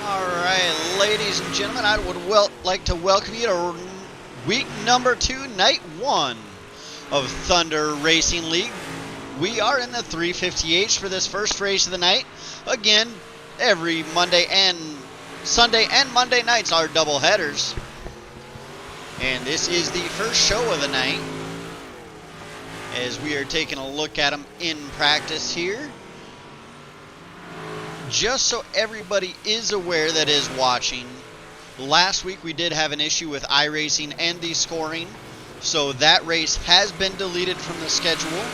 Alright, ladies and gentlemen, I would like to welcome you to week number 2, night 1 of Thunder Racing League. We are in the 350H for this first race of the night. Again, every Monday and Sunday and Monday nights are double headers. And this is the first show of the night, as we are taking a look at them in practice here. Just so everybody is aware that is watching, last week we did have an issue with iRacing and the scoring, so that race has been deleted from the schedule.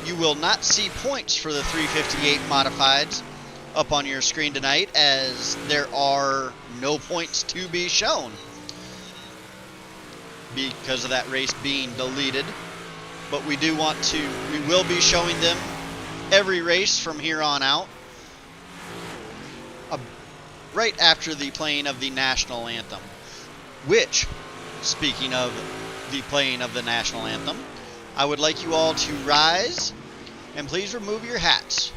You will not see points for the 358 modifieds up on your screen tonight, as there are no points to be shown because of that race being deleted. But we will be showing them every race from here on out, right after the playing of the national anthem. Which, speaking of the playing of the national anthem, I would like you all to rise and please remove your hats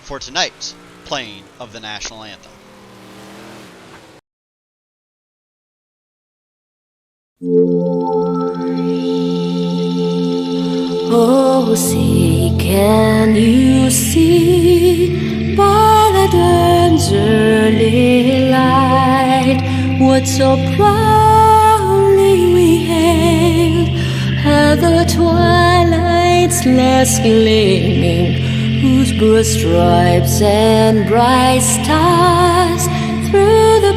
for tonight's playing of the national anthem. Oh, see, can you see by the dawn's early light what so proudly we hailed at the twilight's last gleaming, whose broad stripes and bright stars through the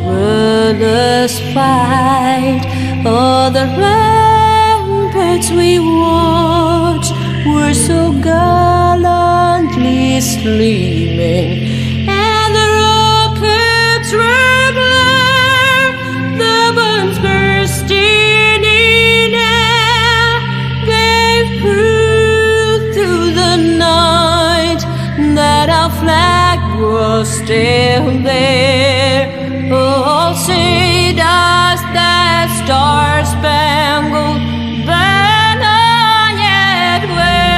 perilous fight all the ramparts we watched were so gallantly streaming, and the rockets were glare, the bombs bursting in air gave proof through the night that our flag was still there. Oh, say does that star-spangled banner yet wave?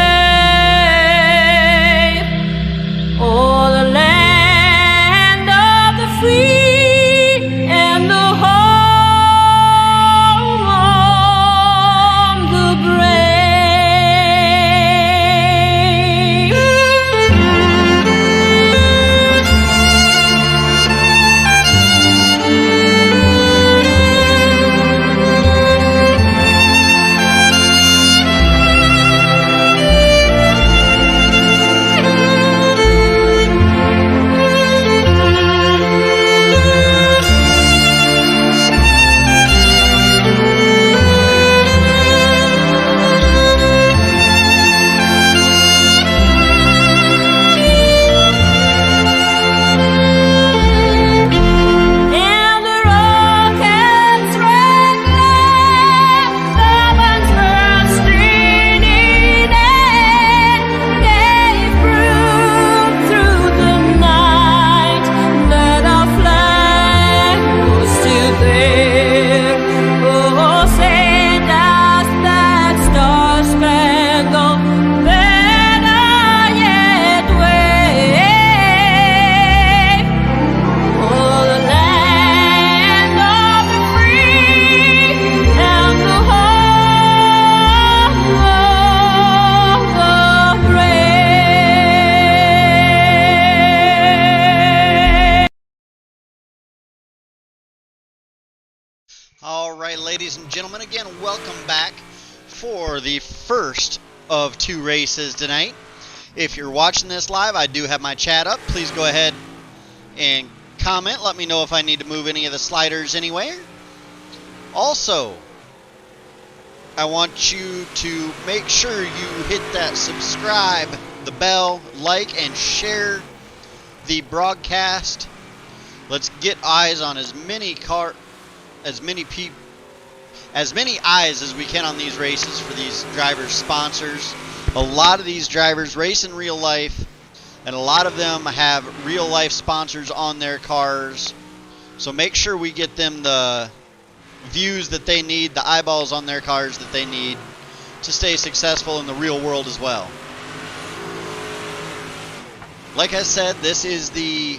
Oh, the land of the free and the home of the Alright, ladies and gentlemen, again, welcome back for the first of 2 races tonight. If you're watching this live, I do have my chat up. Please go ahead and comment. Let me know if I need to move any of the sliders anywhere. Also, I want you to make sure you hit that subscribe, the bell, like, and share the broadcast. Let's get eyes on as many eyes as we can on these races for these drivers' sponsors. A lot of these drivers race in real life, and a lot of them have real life sponsors on their cars. So make sure we get them the views that they need, the eyeballs on their cars that they need to stay successful in the real world as well. Like I said, this is the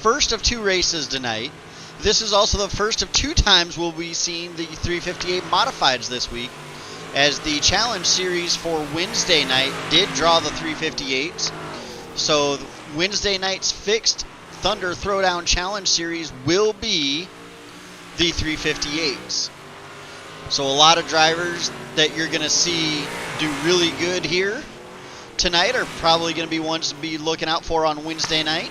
first of 2 races tonight. This is also the first of 2 times we'll be seeing the 358 modifieds this week, as the challenge series for Wednesday night did draw the 358s. So Wednesday night's fixed Thunder Throwdown Challenge series will be the 358s. So a lot of drivers that you're going to see do really good here tonight are probably going to be ones to be looking out for on Wednesday night.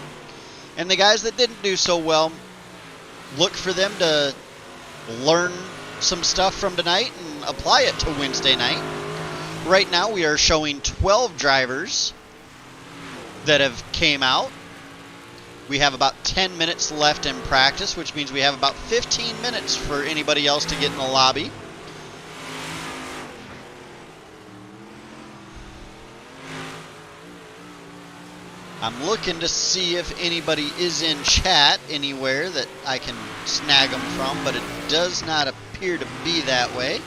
And the guys that didn't do so well, look for them to learn some stuff from tonight and apply it to Wednesday night. Right now we are showing 12 drivers that have came out. We have about 10 minutes left in practice, which means we have about 15 minutes for anybody else to get in the lobby. I'm looking to see if anybody is in chat anywhere that I can snag them from, but it does not appear to be that way.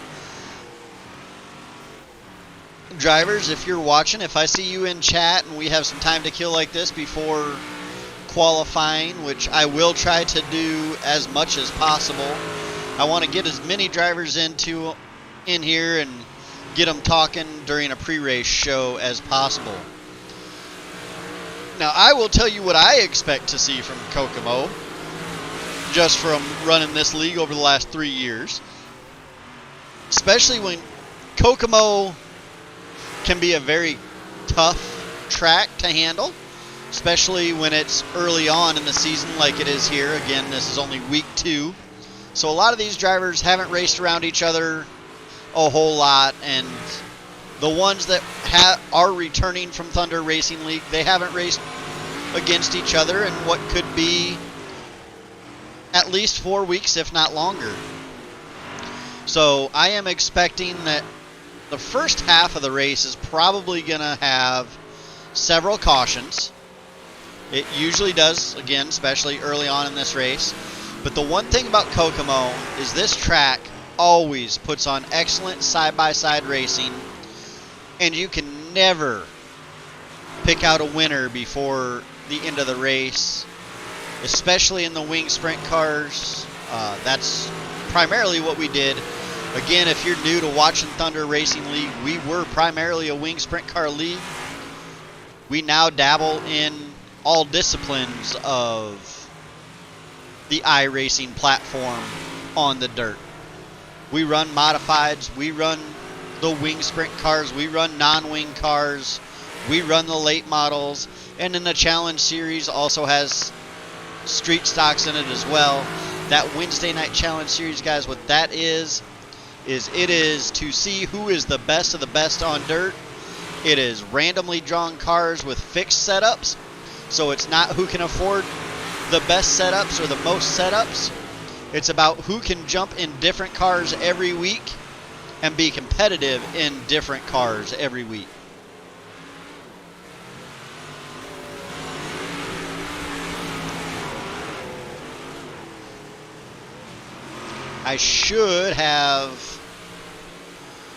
Drivers, if you're watching, if I see you in chat and we have some time to kill like this before qualifying, which I will try to do as much as possible, I want to get as many drivers in here and get them talking during a pre-race show as possible. Now, I will tell you what I expect to see from Kokomo, just from running this league over the last 3 years. Especially when Kokomo can be a very tough track to handle, especially when it's early on in the season like it is here. Again, this is only week 2. So a lot of these drivers haven't raced around each other a whole lot, and the ones that are returning from Thunder Racing League, they haven't raced against each other in what could be at least 4 weeks, if not longer. So I am expecting that the first half of the race is probably going to have several cautions. It usually does, again, especially early on in this race. But the one thing about Kokomo is this track always puts on excellent side-by-side racing, and you can never pick out a winner before the end of the race, especially in the wing sprint cars. That's primarily what we did. Again, if you're new to watching Thunder Racing League, we were primarily a wing sprint car league. We now dabble in all disciplines of the iRacing platform on the dirt. We run modifieds, we run the wing sprint cars, we run non-wing cars, we run the late models, and then the challenge series also has street stocks in it as well. That Wednesday night challenge series, guys, what that is it is to see who is the best of the best on dirt. It is randomly drawn cars with fixed setups, so it's not who can afford the best setups or the most setups. It's about who can jump in different cars every week and be competitive in different cars every week. I should have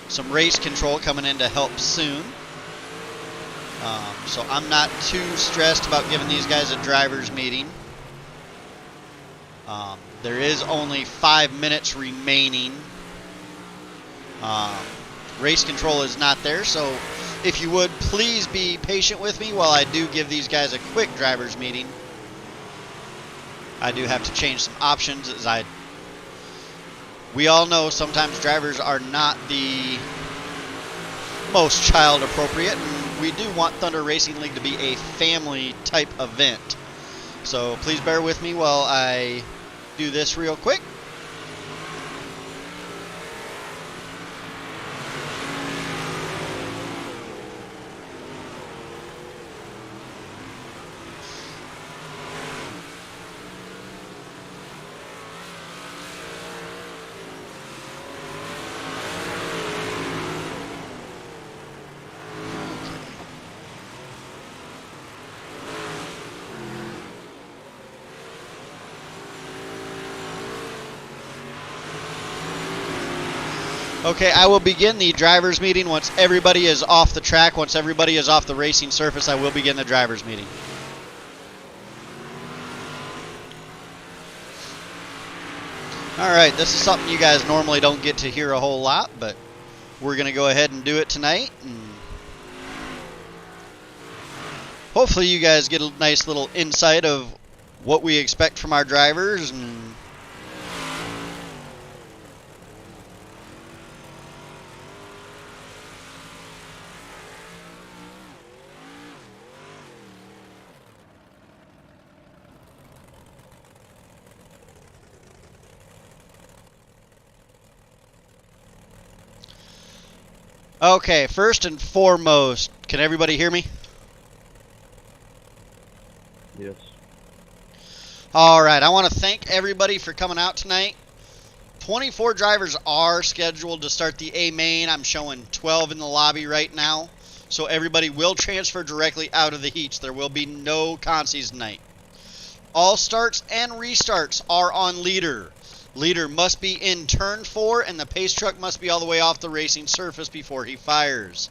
some race control coming in to help soon. So I'm not too stressed about giving these guys a driver's meeting. There is only 5 minutes remaining. Race control is not there, so if you would, please be patient with me while I do give these guys a quick driver's meeting. I do have to change some options, as we all know sometimes drivers are not the most child appropriate, and we do want Thunder Racing League to be a family type event. So please bear with me while I do this real quick. Okay, I will begin the driver's meeting once everybody is off the track. Once everybody is off the racing surface, I will begin the driver's meeting. Alright, this is something you guys normally don't get to hear a whole lot, but we're going to go ahead and do it tonight. And hopefully you guys get a nice little insight of what we expect from our drivers. And okay, first and foremost, can everybody hear me? Yes. Alright, I want to thank everybody for coming out tonight. 24 drivers are scheduled to start the A main. I'm showing 12 in the lobby right now. So everybody will transfer directly out of the heats. There will be no consies tonight. All starts and restarts are on leader. Leader must be in turn 4 and the pace truck must be all the way off the racing surface before he fires.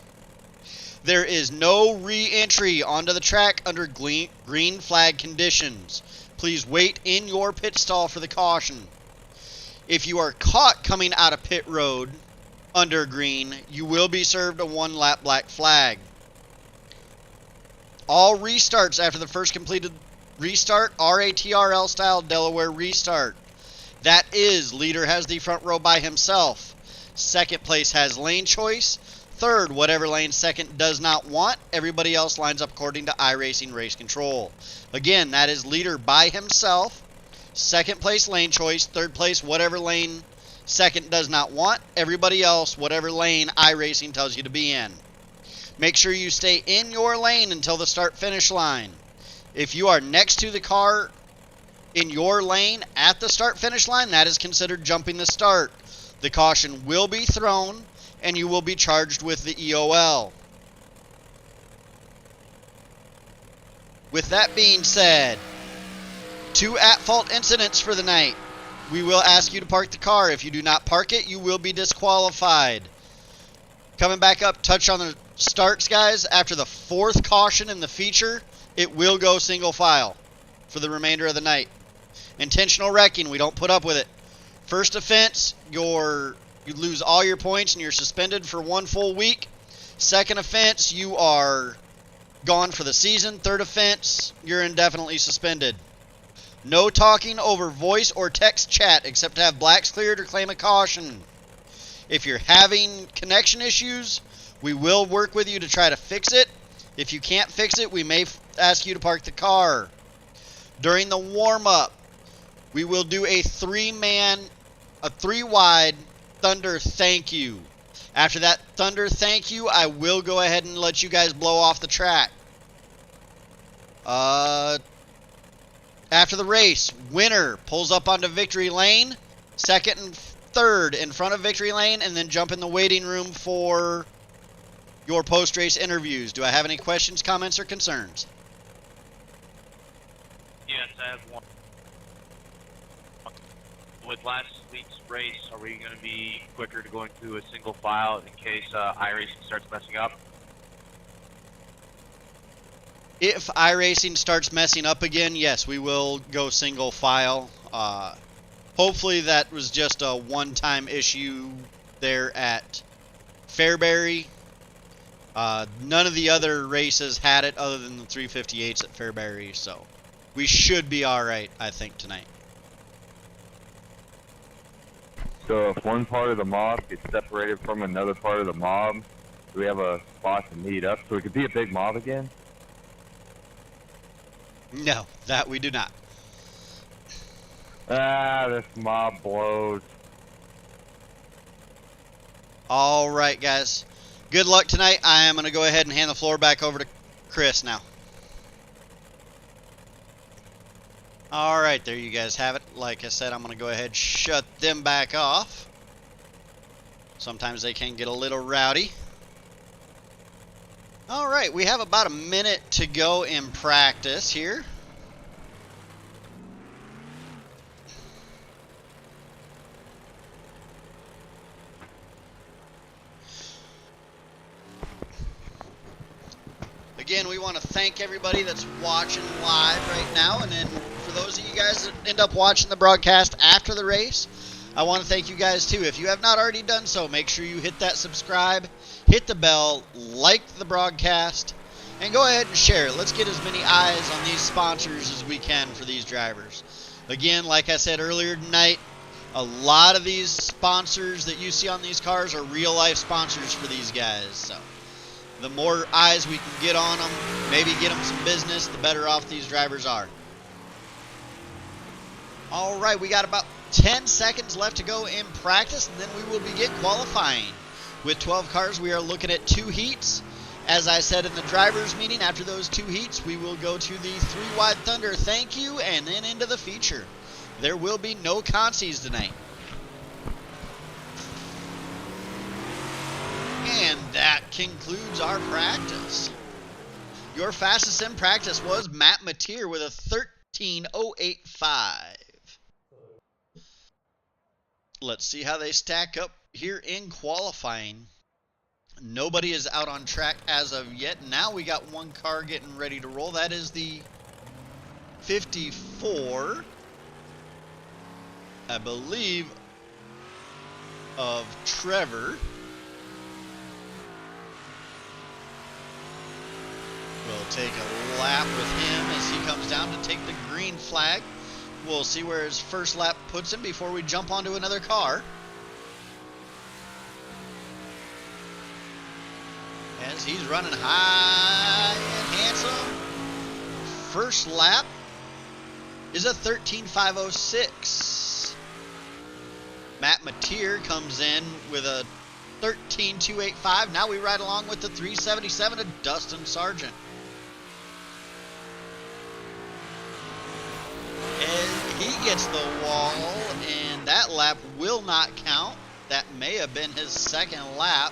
There is no re-entry onto the track under green flag conditions. Please wait in your pit stall for the caution. If you are caught coming out of pit road under green, you will be served a 1-lap black flag. All restarts after the first completed restart are a TRL style Delaware restart. That is, leader has the front row by himself. Second place has lane choice. Third, whatever lane second does not want, everybody else lines up according to iRacing race control. Again, that is leader by himself. Second place lane choice. Third place, whatever lane second does not want, everybody else, whatever lane iRacing tells you to be in. Make sure you stay in your lane until the start finish line. If you are next to the car in your lane at the start finish line, that is considered jumping the start. The caution will be thrown and you will be charged with the EOL. With that being said, 2 at-fault incidents for the night. We will ask you to park the car. If you do not park it, you will be disqualified. Coming back up, touch on the starts, guys. After the 4th caution in the feature, it will go single file for the remainder of the night. Intentional wrecking, we don't put up with it. First offense, you lose all your points and you're suspended for 1 full week. Second offense, you are gone for the season. Third offense, you're indefinitely suspended. No talking over voice or text chat except to have blacks cleared or claim a caution. If you're having connection issues, we will work with you to try to fix it. If you can't fix it, we may ask you to park the car. During the warm-up, we will do a 3-wide Thunder thank you. After that Thunder thank you, I will go ahead and let you guys blow off the track. After the race, winner pulls up onto victory lane, second and third in front of victory lane, and then jump in the waiting room for your post-race interviews. Do I have any questions, comments, or concerns? Yes, I have one. With last week's race, are we going to be quicker to going to a single file in case iRacing starts messing up? If iRacing starts messing up again, yes, we will go single file. Hopefully that was just a one-time issue there at Fairbury. None of the other races had it other than the 358s at Fairbury, so we should be alright, I think, tonight. So if one part of the mob gets separated from another part of the mob, do we have a spot to meet up so it could be a big mob again? No, that we do not. This mob blows. Alright, guys. Good luck tonight. I am going to go ahead and hand the floor back over to Chris now. Alright, there you guys have it. Like I said, I'm going to go ahead and shut them back off. Sometimes they can get a little rowdy. Alright, we have about a minute to go in practice here. Again, we want to thank everybody that's watching live right now, and then for those of you guys that end up watching the broadcast after the race, I want to thank you guys too. If you have not already done so, make sure you hit that subscribe, hit the bell, like the broadcast, and go ahead and share it. Let's get as many eyes on these sponsors as we can for these drivers. Again, like I said earlier tonight, a lot of these sponsors that you see on these cars are real life sponsors for these guys. So the more eyes we can get on them, maybe get them some business, the better off these drivers are. All right, we got about 10 seconds left to go in practice, and then we will begin qualifying. With 12 cars, we are looking at 2 heats. As I said in the drivers meeting, after those 2 heats, we will go to the 3 Wide Thunder thank you and then into the feature. There will be no consies tonight. And that concludes our practice. Your fastest in practice was Matt Mateer with a 13.085. Let's see how they stack up here in qualifying. Nobody is out on track as of yet. Now we got one car getting ready to roll. That is the 54, I believe, of Trevor. We'll take a lap with him as he comes down to take the green flag. We'll see where his first lap puts him before we jump onto another car. As he's running high and handsome. First lap is a 13.506. Matt Mateer comes in with a 13.285. Now we ride along with the 377 of Dustin Sargent. And he gets the wall, and that lap will not count. That may have been his second lap.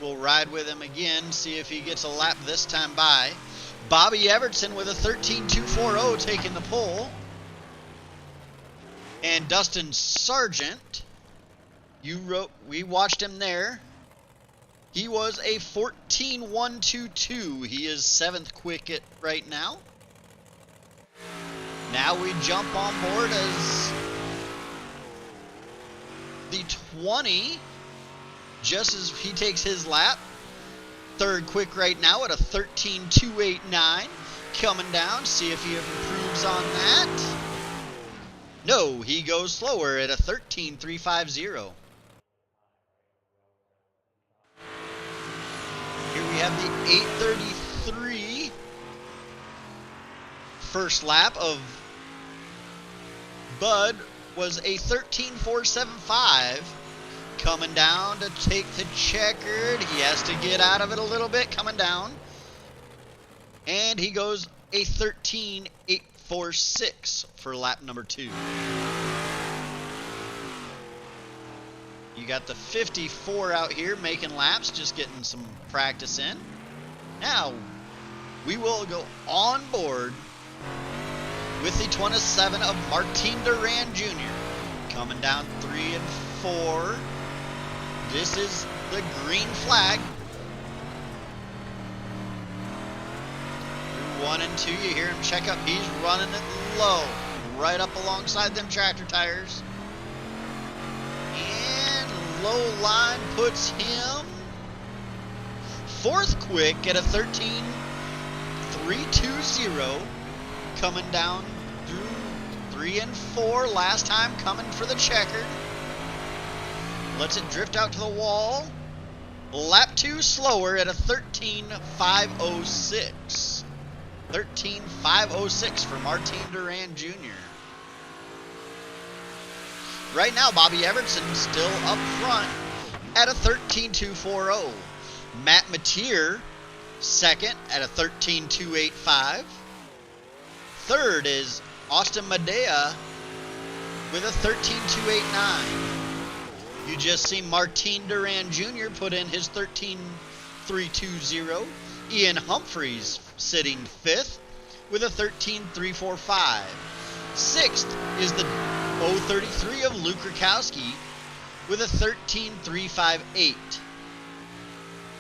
We'll ride with him again, see if he gets a lap this time by. Bobby Evertson with a 13.240 taking the pole. And Dustin Sargent, we watched him there. He was a 14.122. He is 7th quick right now. Now we jump on board as the 20, just as he takes his lap. 3rd quick right now at a 13.289. Coming down, see if he improves on that. No, he goes slower at a 13.350. Here we have the 8:33 first lap of Bud was a 13.475. Coming down to take the checkered. He has to get out of it a little bit coming down. And he goes a 13.846 for lap number 2. You got the 54 out here making laps, just getting some practice in. Now, we will go on board with the 27 of Martin Duran Jr. Coming down 3 and 4. This is the green flag. 1 and 2, you hear him check up. He's running it low, right up alongside them tractor tires. And low line puts him 4th quick at a 13.320. Coming down through 3 and 4. Last time coming for the checkered. Lets it drift out to the wall. Lap 2 slower at a 13.506. 13.506 for Martin Duran Jr. Right now, Bobby Evertson still up front at a 13.240. Matt Mateer, 2nd at a 13.285. 3rd is Austin Medea with a 13.289. You just see Martin Duran Jr. put in his 13.320. Ian Humphreys sitting 5th with a 13.345. 6th is the 033 of Luke Rakowski with a 13.358.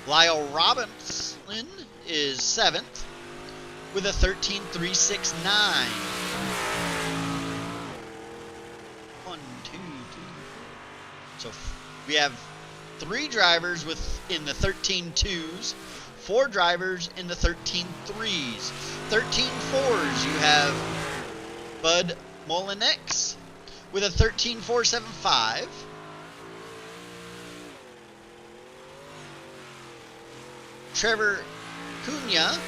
Lyle Robinson is 7th with a 13.369. 1, We have 3 drivers in the 13.2s, 4 drivers in the 13.3s. 13.4s, you have Bud Molinix with a 13.475. Trevor Cunha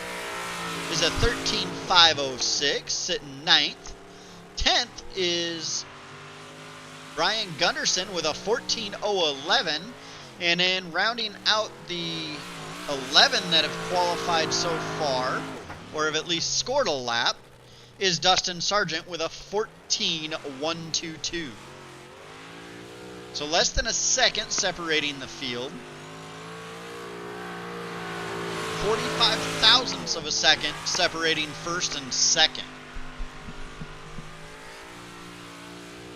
is a 13.506, sitting 9th. 10th is Brian Gunderson with a 14.011. And then rounding out the 11 that have qualified so far, or have at least scored a lap, is Dustin Sargent with a 14.122. So less than a second separating the field. 45 thousandths of a second separating first and second.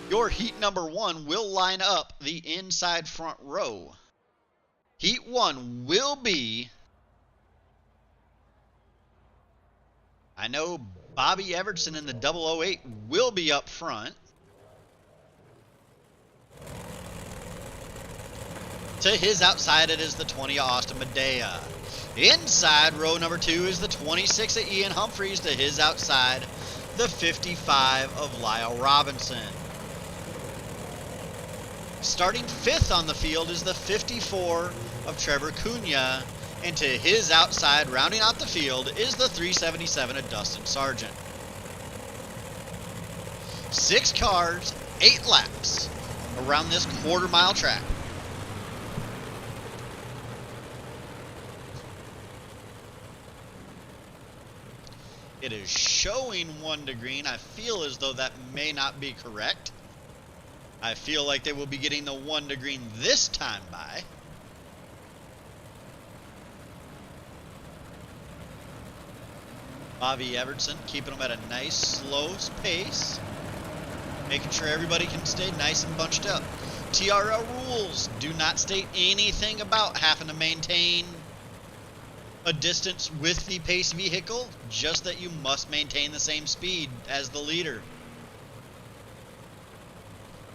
Your heat number 1 will line up the inside front row. Heat 1 will be, I know Bobby Evertson in the 008 will be up front. To his outside, it is the 20 of Austin Medea. Inside row number 2 is the 26 of Ian Humphreys. To his outside, the 55 of Lyle Robinson. Starting 5th on the field is the 54 of Trevor Cunha. And to his outside, rounding out the field, is the 377 of Dustin Sargent. 6 cars, 8 laps around this quarter-mile track. It is showing 1 to green. I feel as though that may not be correct. I feel like they will be getting the 1 to green this time by. Bobby Evertson keeping them at a nice slow pace, making sure everybody can stay nice and bunched up. TRL rules do not state anything about having to maintain a distance with the pace vehicle, just that you must maintain the same speed as the leader.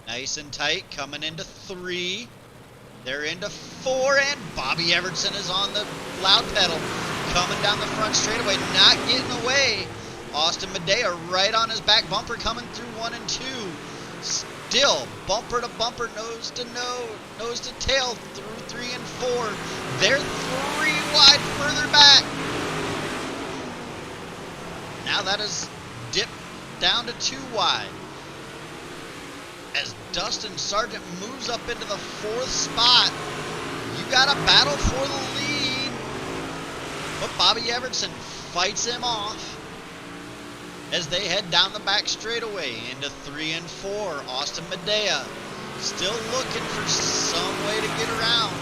Nice and tight, coming into 3. They're into 4, and Bobby Evertson is on the loud pedal. Coming down the front straightaway, not getting away. Austin Medea right on his back bumper, coming through 1 and 2. Still bumper to bumper, nose to tail through 3 and 4. They're 3 wide further back. Now that is dipped down to 2 wide. As Dustin Sargent moves up into the 4th spot, you got a battle for the lead. But Bobby Evertson fights him off as they head down the back straightaway into 3 and 4. Austin Medea still looking for some way to get around.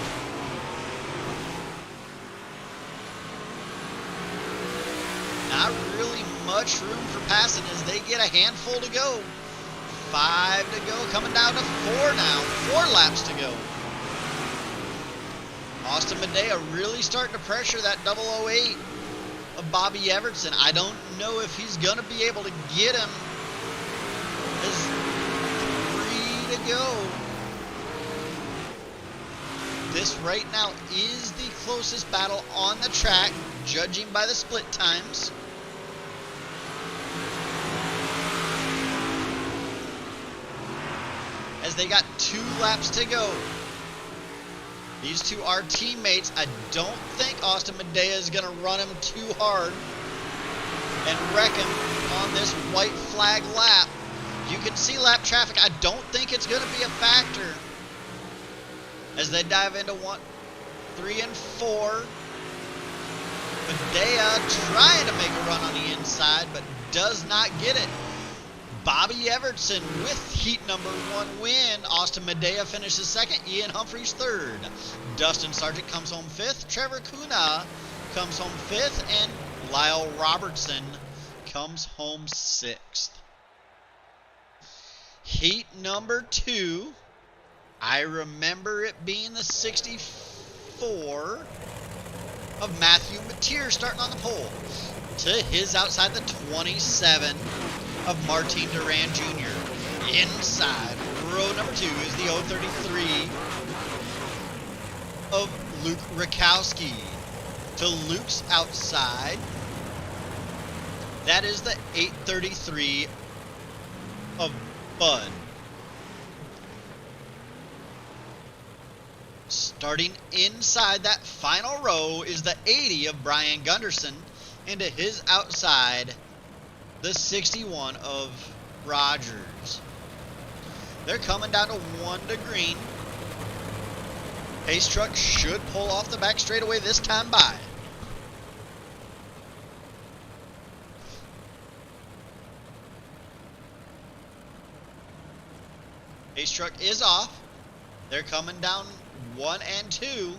Not really much room for passing as they get a handful to go. 5 to go, coming down to 4 now. 4 laps to go. Austin Medea really starting to pressure that 008 of Bobby Evertson. I don't know if he's going to be able to get him. There's 3 to go. This right now is the closest battle on the track, judging by the split times. As they got 2 laps to go. These 2 are teammates. I don't think Austin Medea is going to run him too hard and wreck him on this white flag lap. You can see lap traffic. I don't think it's going to be a factor as they dive into 3 and 4. Medea trying to make a run on the inside, but does not get it. Bobby Evertson with heat number 1 win. Austin Medea finishes 2nd. Ian Humphreys 3rd. Dustin Sargent comes home 5th. Trevor Cunha comes home 5th. And Lyle Robertson comes home 6th. Heat number 2. I remember it being the 64 of Matthew Mateer starting on the pole. To his outside, the 27 of Martin Duran Jr. Inside row number 2 is the 033 of Luke Rakowski. To Luke's outside, that is the 833 of Bud. Starting inside that final row is the 80 of Brian Gunderson, and to his outside, the 61 of Rogers. They're coming down to 1 to green. Pace truck should pull off the back straightaway this time by. Pace truck is off. They're coming down 1 and 2.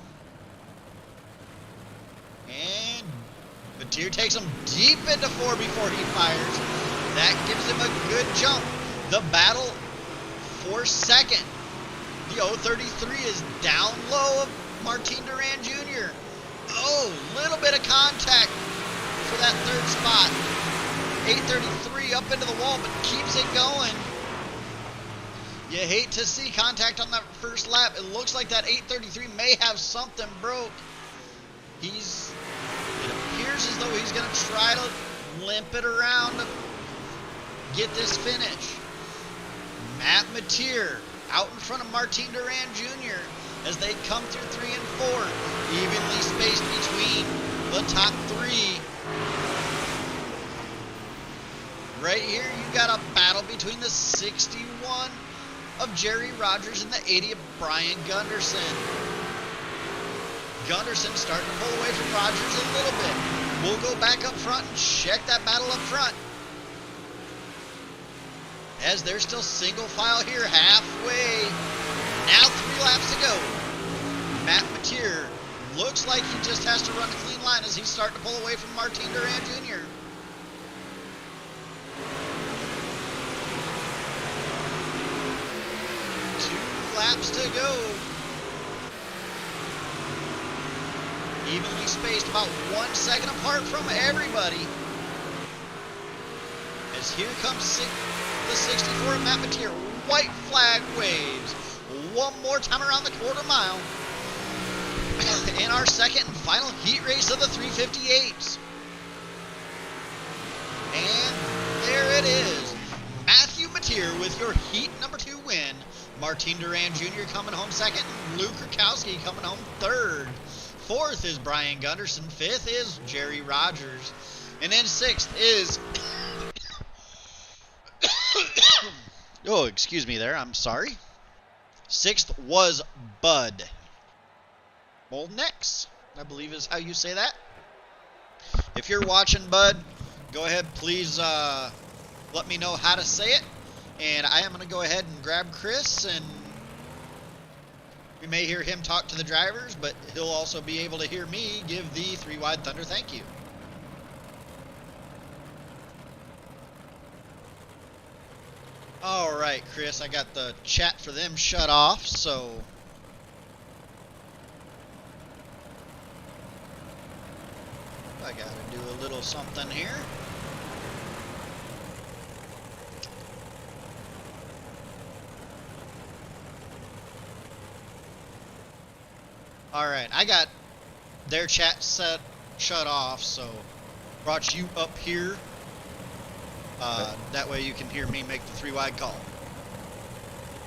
And Mateer takes him deep into 4 before he fires. That gives him a good jump. The battle for second. The 033 is down low of Martin Duran Jr. Oh, little bit of contact for that third spot. 833 up into the wall, but keeps it going. You hate to see contact on that first lap. It looks like that 833 may have something broke. It appears as though he's going to try to limp it around to get this finish. Matt Mateer out in front of Martin Duran Jr. as they come through 3 and 4. Evenly spaced between the top 3. Right here, you got a battle between the 61 of Jerry Rogers and the 80 of Brian Gunderson. Gunderson starting to pull away from Rogers a little bit. We'll go back up front and check that battle up front. As they're still single file here, halfway. Now 3 laps to go. Matt Mateer looks like he just has to run a clean line as he's starting to pull away from Martin Duran Jr. Laps to go. Evenly spaced, about 1 second apart from everybody. As here comes the 64 of Matt Mateer. White flag waves. One more time around the quarter mile. In our second and final heat race of the 358s. And there it is. Matthew Mateer with your heat number 2 win. Martin Duran Jr. coming home second. Luke Rakowski coming home third. Fourth is Brian Gunderson. Fifth is Jerry Rogers. And then sixth is... oh, excuse me there. I'm sorry. Sixth was Bud. Molnex, I believe is how you say that. If you're watching, Bud, go ahead, please let me know how to say it. And I am going to go ahead and grab Chris, and we may hear him talk to the drivers, but he'll also be able to hear me give the 3 Wide Thunder thank you. All right, Chris, I got the chat for them shut off, so I got to do a little something here. Alright, I got their chat shut off, so brought you up here. That way you can hear me make the 3 wide call.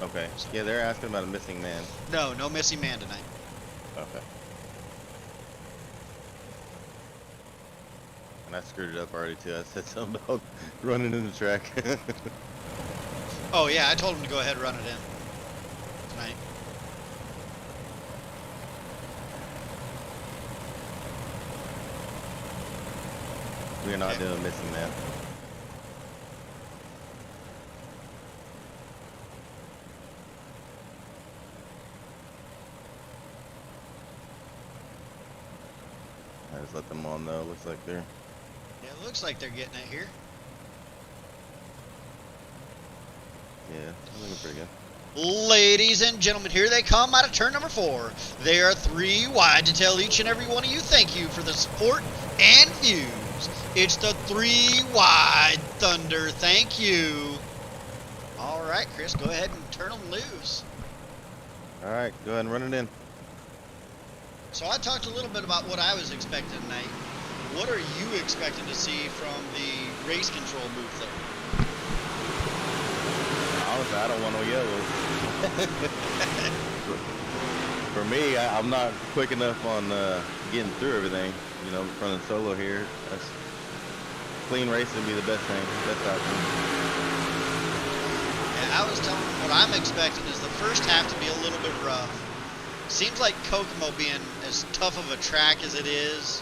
Okay. Yeah, they're asking about a missing man. No, no missing man tonight. Okay. And I screwed it up already too. I said something about running in the track. Oh yeah, I told him to go ahead and run it in tonight. We're not doing missing man. I just let them all know. Looks like they're... Yeah, it looks like they're getting it here. Yeah, looking pretty good. Ladies and gentlemen, here they come out of turn number 4. They are 3 wide to tell each and every one of you thank you for the support and views. It's the 3 Wide Thunder. Thank you. All right, Chris, go ahead and turn them loose. All right, go ahead and run it in. So I talked a little bit about what I was expecting tonight. What are you expecting to see from the race control booth there? Honestly, I don't want no yellows. For me, I'm not quick enough on getting through everything. You know, running solo here. Clean racing would be the best thing. Best outcome. Yeah, I was telling them what I'm expecting is the first half to be a little bit rough. Seems like Kokomo being as tough of a track as it is,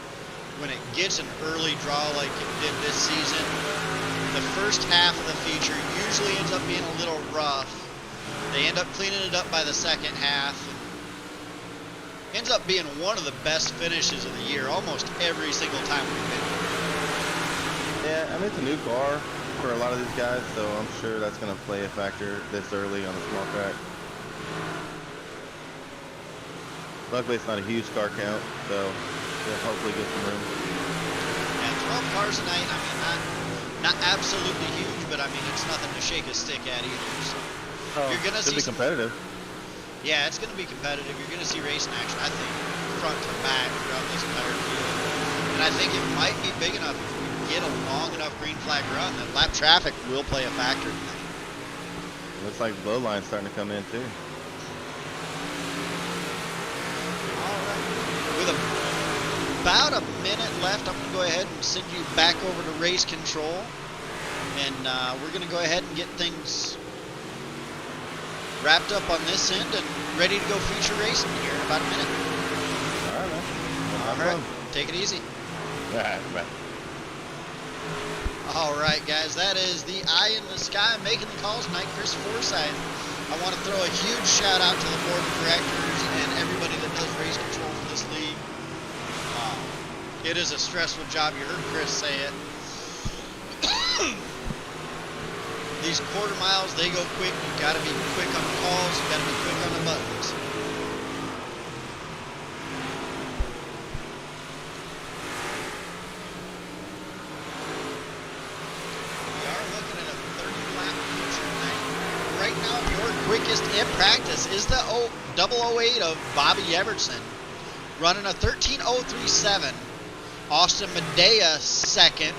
when it gets an early draw like it did this season, the first half of the feature usually ends up being a little rough. They end up cleaning it up by the second half. Ends up being one of the best finishes of the year almost every single time we've been here. Yeah, I mean, it's a new car for a lot of these guys, so I'm sure that's going to play a factor this early on a small track. Luckily, it's not a huge car count, so they'll hopefully get some room. Yeah, 12 cars tonight, I mean, not absolutely huge, but I mean, it's nothing to shake a stick at either. So you're going to see be competitive. Yeah, it's going to be competitive. You're going to see racing action, I think, front to back throughout this entire field. And I think it might be big enough if we get a long enough green flag run that lap traffic will play a factor tonight. Looks like blow line's starting to come in too. With about a minute left, I'm going to go ahead and send you back over to race control. And we're going to go ahead and get things wrapped up on this end and ready to go feature racing here in about a minute. All right, man. All right, take it easy. All right, bye. All right, guys, that is the eye in the sky making the calls tonight, Chris Forsyth. I want to throw a huge shout out to the board of directors and everybody that does race control for this league. It is a stressful job. You heard Chris say it. These quarter miles, they go quick. You got to be quick on the calls. You got to be quick on the buttons. We are looking at a 30-lap feature tonight. Right now, your quickest in practice is the 008 of Bobby Evertson, running a 13:037. Austin Medea second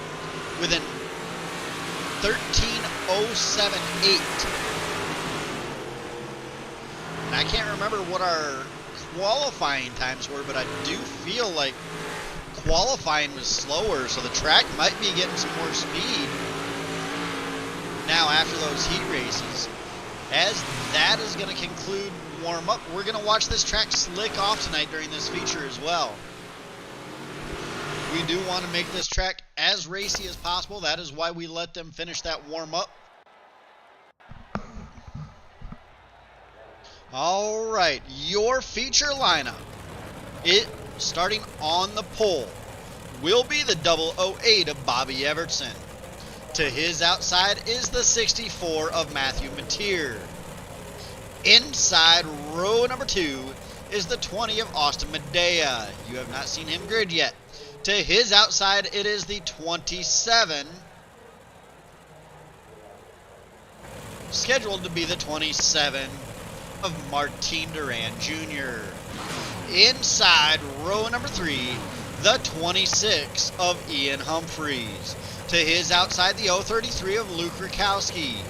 with an 13:078. And I can't remember what our qualifying times were, but I do feel like qualifying was slower, so the track might be getting some more speed now after those heat races. As that is going to conclude warm-up, we're going to watch this track slick off tonight during this feature as well. We do want to make this track as racy as possible. That is why we let them finish that warm-up. All right, your feature lineup, it starting on the pole, will be the 008 of Bobby Evertson. To his outside is the 64 of Matthew Mateer. Inside row number 2 is the 20 of Austin Medea. You have not seen him grid yet. To his outside, it is the 27, scheduled to be the 27 of Martin Duran Jr. Inside row number 3, the 26 of Ian Humphreys. To his outside, the 033 of Luke Rakowski.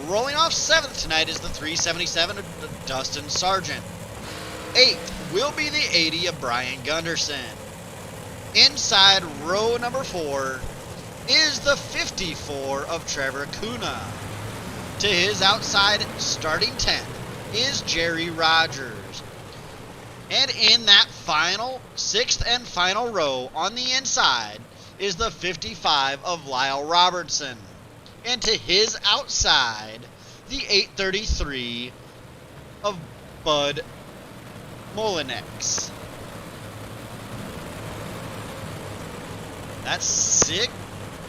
Rolling off 7th tonight is the 377 of Dustin Sargent. 8th will be the 80 of Brian Gunderson. Inside row number 4 is the 54 of Trevor Kuna. To his outside, starting 10th, is Jerry Rogers. And in that final, 6th and final row on the inside is the 55 of Lyle Robertson. And to his outside, the 833 of Bud Molinex. That's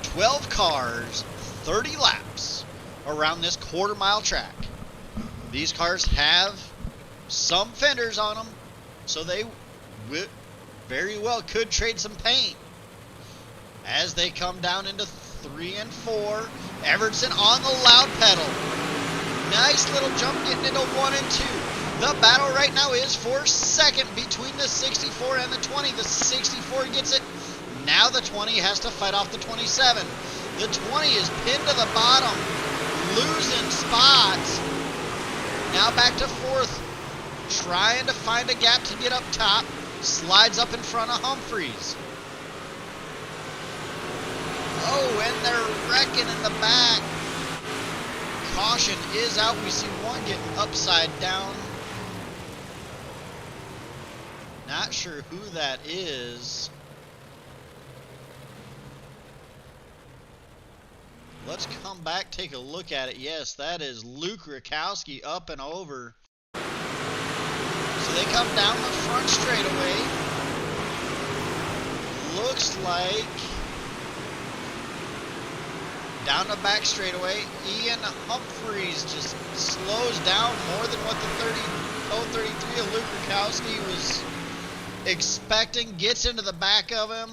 12 cars, 30 laps around this quarter-mile track. These cars have some fenders on them, so they very well could trade some paint. As they come down into 3 and 4, Evertson on the loud pedal. Nice little jump getting into 1 and 2. The battle right now is for second between the 64 and the 20. The 64 gets it. Now the 20 has to fight off the 27. The 20 is pinned to the bottom, losing spots. Now back to fourth, trying to find a gap to get up top. Slides up in front of Humphreys. Oh, and they're wrecking in the back. Caution is out. We see one getting upside down. Not sure who that is. Let's come back, take a look at it. Yes, that is Luke Rakowski up and over. So they come down the front straightaway. Looks like down the back straightaway. Ian Humphreys just slows down more than what the 033 of Luke Rakowski was expecting. Gets into the back of him.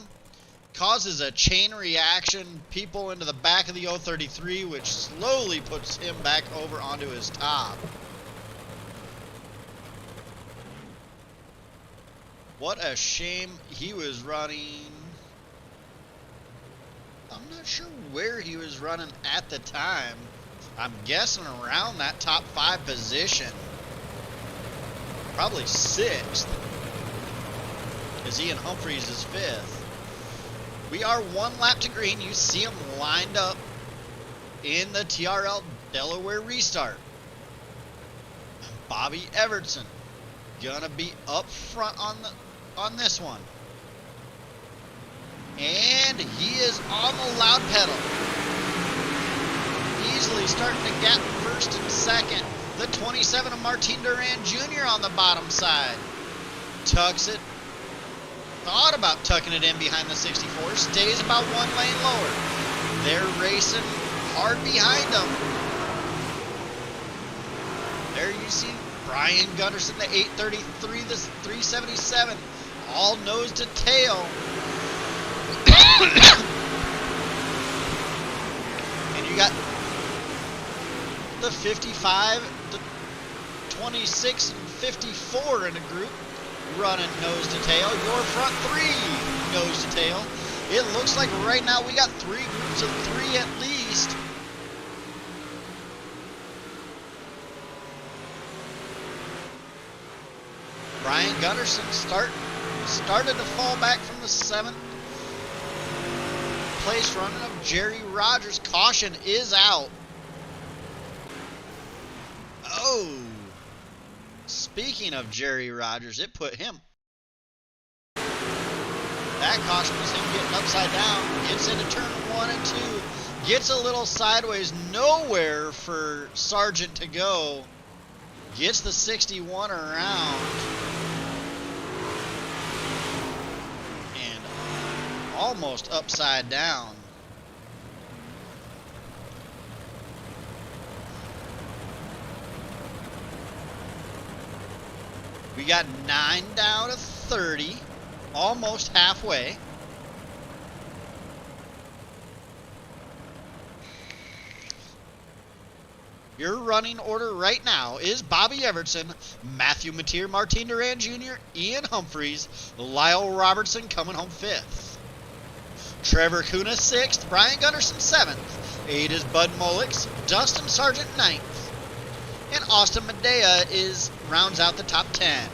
Causes a chain reaction. People into the back of the 033, which slowly puts him back over onto his top. What a shame. He was running... I'm not sure where he was running at the time. I'm guessing around that top 5 position. Probably 6th. As Ian Humphreys is 5th. We are 1 lap to green. You see him lined up in the TRL Delaware restart. Bobby Evertson gonna be up front on this one. And he is on the loud pedal. Easily starting to gap first and second. The 27 of Martin Duran Jr. on the bottom side. Tucks it. Thought about tucking it in behind the 64. Stays about 1 lane lower. They're racing hard behind them. There you see Brian Gunderson, the 833, the 377. All nose to tail. And you got the 55, the 26, and 54 in a group running nose to tail. Your front 3 nose to tail. It looks like right now we got 3 groups of 3 at least. Brian Gunderson started to fall back from the 7th place running of Jerry Rogers. Caution is out. Oh, speaking of Jerry Rogers, it put him. That caution was him getting upside down. Gets into turn 1 and 2. Gets a little sideways. Nowhere for Sargent to go. Gets the 61 around. Almost upside down. We got 9 down to 30, almost halfway. Your running order right now is Bobby Evertson, Matthew Mateer, Martin Duran Jr., Ian Humphreys, Lyle Robertson coming home 5th. Trevor Kuna 6th, Brian Gunderson 7th, 8 is Bud Mullix, Dustin Sargent 9th, and Austin Medea rounds out the top 10.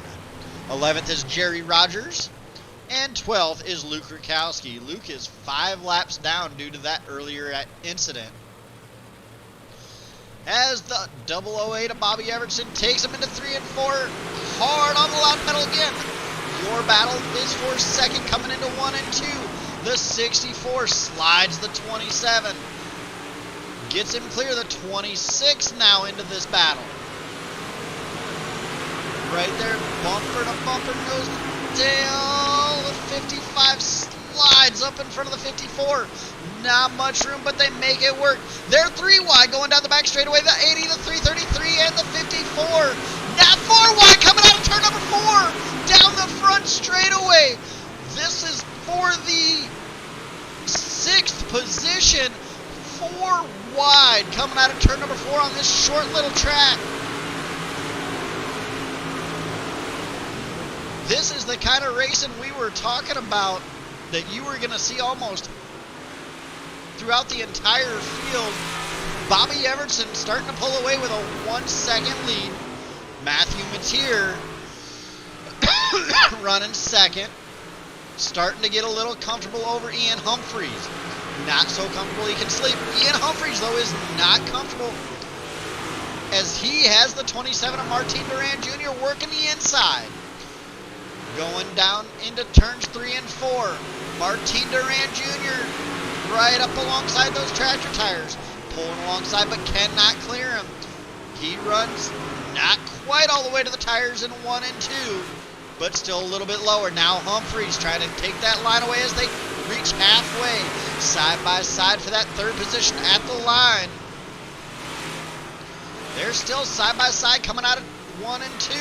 11th is Jerry Rogers, and 12th is Luke Rakowski. Luke is 5 laps down due to that earlier incident. As the 008 of Bobby Evertson takes him into 3 and 4, hard on the loud pedal again. Your battle is for second, coming into 1 and 2. The 64 slides the 27. Gets him clear. The 26 now into this battle. Right there, bumper to bumper, nose to tail. The 55 slides up in front of the 54. Not much room, but they make it work. They're 3 wide going down the back straightaway. The 80, the 333, and the 54. Now 4 wide coming out of turn number 4. Down the front straightaway. This is for the 6th position. 4 wide coming out of turn number 4 on this short little track. This is the kind of racing we were talking about that you were going to see almost throughout the entire field. Bobby Everson starting to pull away with a 1 second lead. Matthew Mateer running second. Starting to get a little comfortable over Ian Humphreys. Not so comfortable he can sleep. Ian Humphreys, though, is not comfortable as he has the 27 of Martin Duran Jr. working the inside. Going down into turns 3 and 4. Martin Duran Jr. right up alongside those tractor tires. Pulling alongside but cannot clear him. He runs not quite all the way to the tires in 1 and 2, but still a little bit lower. Now Humphreys trying to take that line away as they reach halfway. Side by side for that third position at the line. They're still side by side coming out of 1 and 2.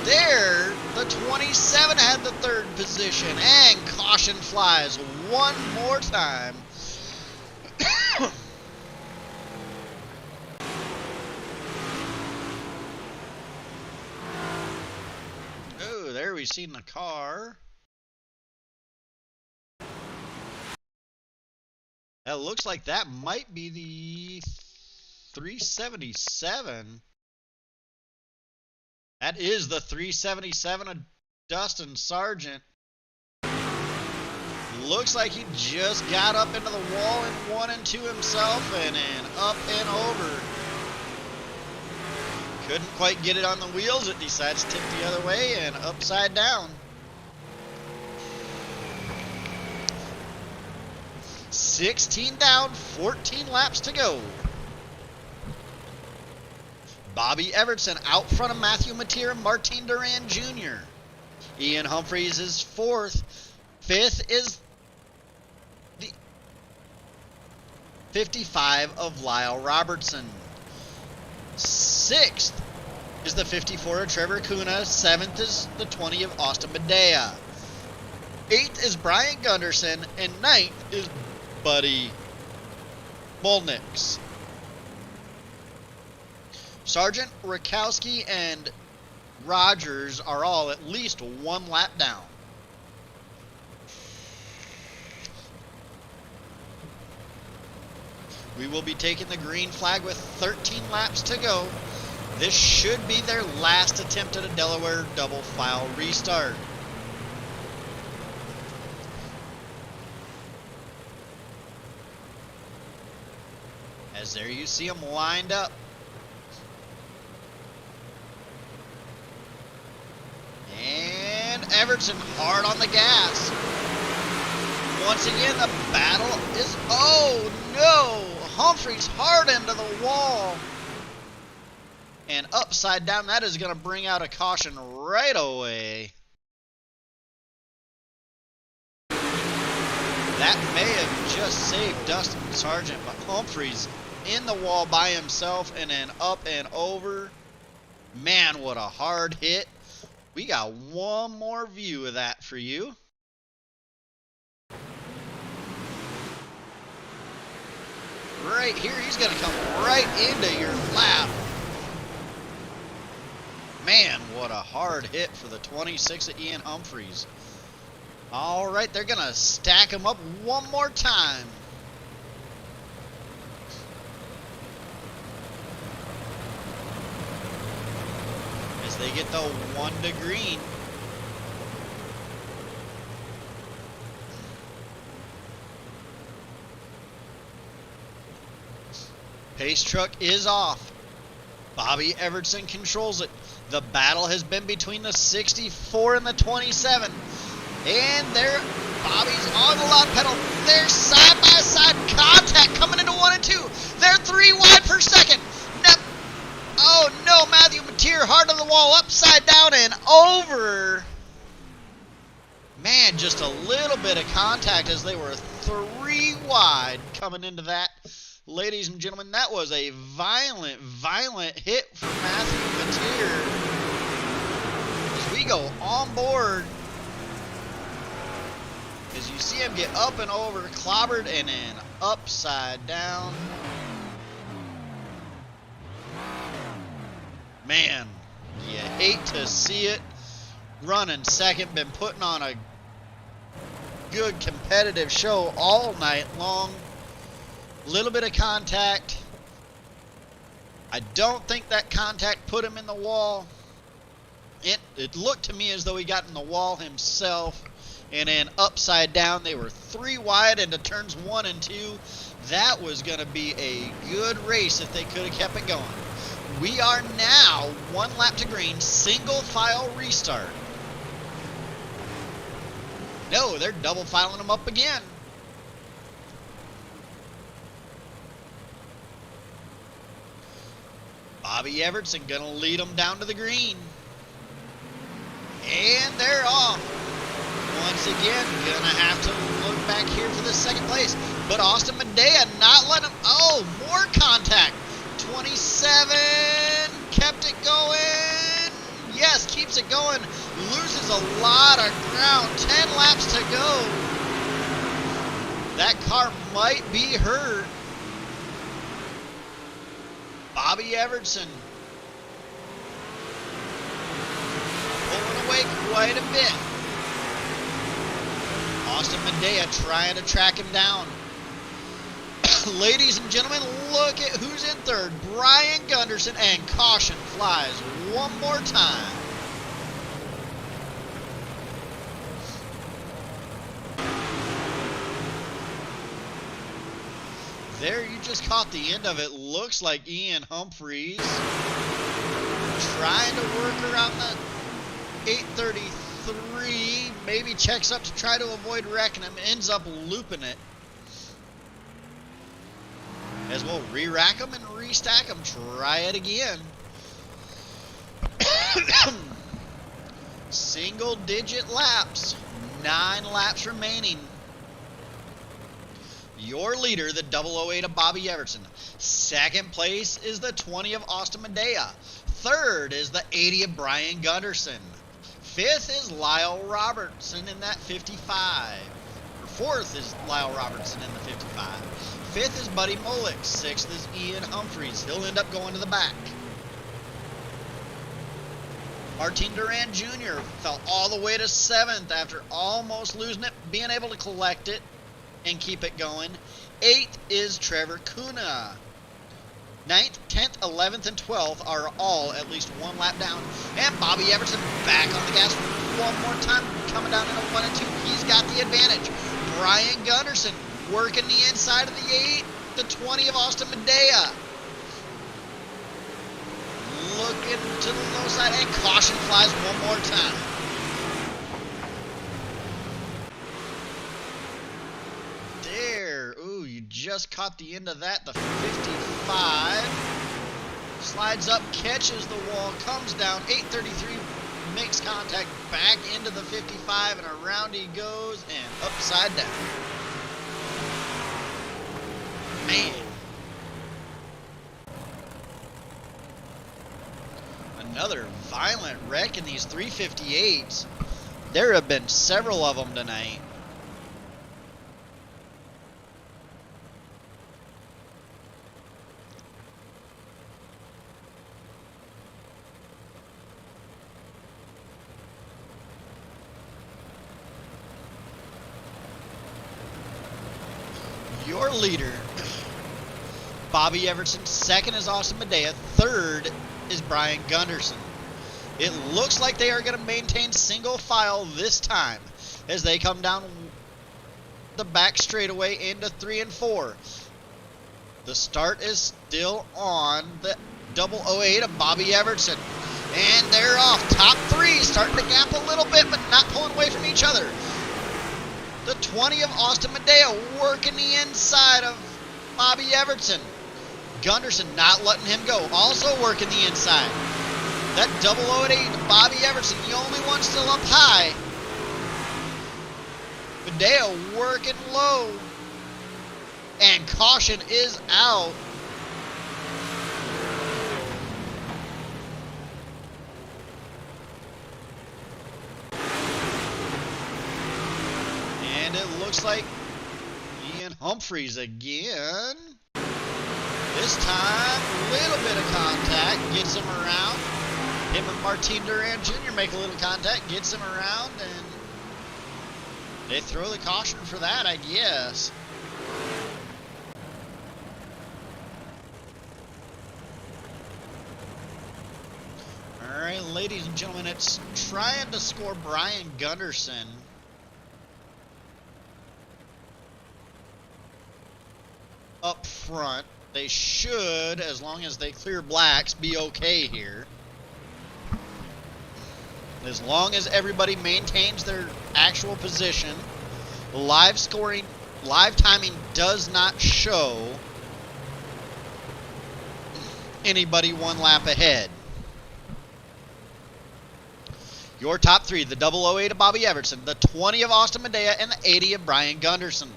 There, the 27 had the third position, and caution flies one more time. Oh, there we've seen the car. It looks like that might be the 377. That is the 377 of Dustin Sargent. Looks like he just got up into the wall in 1 and 2 himself and up and over. Couldn't quite get it on the wheels. It decides to tip the other way and upside down. 16 down, 14 laps to go. Bobby Everson out front of Matthew Mateer and Martin Duran Jr. Ian Humphreys is 4th. 5th is the 55 of Lyle Robertson. 6th is the 54 of Trevor Kuna. 7th is the 20 of Austin Medea. 8th is Brian Gunderson. And 9th is Buddy Molnix. Sargent, Rakowski, and Rogers are all at least 1 lap down. We will be taking the green flag with 13 laps to go. This should be their last attempt at a Delaware double file restart. As there you see them lined up. And Everson hard on the gas. Once again, the battle is, oh no! Humphreys hard into the wall. And upside down, that is going to bring out a caution right away. That may have just saved Dustin Sargent, but Humphreys in the wall by himself and then up and over. Man, what a hard hit. We got one more view of that for you. Right here, he's going to come right into your lap. Man, what a hard hit for the 26 of Ian Humphreys. All right, they're going to stack him up one more time. As they get the 1 to green. Pace truck is off. Bobby Everson controls it. The battle has been between the 64 and the 27. And there, Bobby's on the loud pedal. There's side-by-side contact coming into 1 and 2. They're 3 wide per second. Oh no, Matthew Mateer hard on the wall, upside down and over. Man, just a little bit of contact as they were 3 wide coming into that. Ladies and gentlemen, that was a violent, violent hit for Matthew Mateer. As we go on board, as you see him get up and over, clobbered, and then upside down. Man, you hate to see it. Running second, been putting on a good competitive show all night long. Little bit of contact. I don't think that contact put him in the wall. It looked to me as though he got in the wall himself. And then upside down, they were 3 wide into turns 1 and 2. That was going to be a good race if they could have kept it going. We are now 1 lap to green, single file restart. No, they're double filing them up again. Bobby Evertson going to lead them down to the green. And they're off. Once again, going to have to look back here for the second place. But Austin Medea not letting him. Oh, more contact. 27. Kept it going. Yes, keeps it going. Loses a lot of ground. 10 laps to go. That car might be hurt. Bobby Evertson pulling away quite a bit. Austin Medea trying to track him down. Ladies and gentlemen, look at who's in third. Brian Gunderson, and caution flies one more time. There, you just caught the end of it. Looks like Ian Humphreys trying to work around the 833. Maybe checks up to try to avoid wrecking him. Ends up looping it. As we'll re-rack him and restack him. Try it again. Single digit laps. 9 laps remaining. Your leader, the 008 of Bobby Evertson. Second place is the 20 of Austin Medea. Third is the 80 of Brian Gunderson. Fifth is Lyle Robertson in that 55. Or fourth is Lyle Robertson in the 55. Fifth is Buddy Molik. Sixth is Ian Humphreys. He'll end up going to the back. Martin Duran Jr. fell all the way to 7th after almost losing it, being able to collect it and keep it going. 8th is Trevor Kuna. 9th, 10th, 11th, and 12th are all at least 1 lap down. And Bobby Evertson back on the gas one more time, coming down into 1 and 2. He's got the advantage. Brian Gunderson working the inside of the 8, the 20 of Austin Medea. Looking to the low side, and caution flies one more time. Ooh, you just caught the end of that. The 55 slides up, catches the wall, comes down. 833 makes contact back into the 55, and around he goes and upside down. Man. Another violent wreck in these 358s. There have been several of them tonight. Your leader, Bobby Evertson. Second is Austin Medea. Third is Brian Gunderson. It looks like they are going to maintain single file this time as they come down the back straightaway into 3 and 4. The start is still on the 008 of Bobby Evertson. And they're off. Top 3 starting to gap a little bit, but not pulling away from each other. The 20 of Austin Medea working the inside of Bobby Evertson. Gunderson not letting him go. Also working the inside. That 008 Bobby Evertson, the only one still up high. Medea working low. And caution is out. And it looks like Ian Humphreys again. This time, a little bit of contact gets him around. Him and Martin Duran Jr. make a little contact, gets him around, and they throw the caution for that, I guess. All right, ladies and gentlemen, it's trying to score Brian Gunderson. Up front. They should, as long as they clear blacks, be okay here. As long as everybody maintains their actual position, live timing does not show anybody one lap ahead. Your top three, the 008 of Bobby Everson, the 20 of Austin Medea, and the 80 of Brian Gunderson.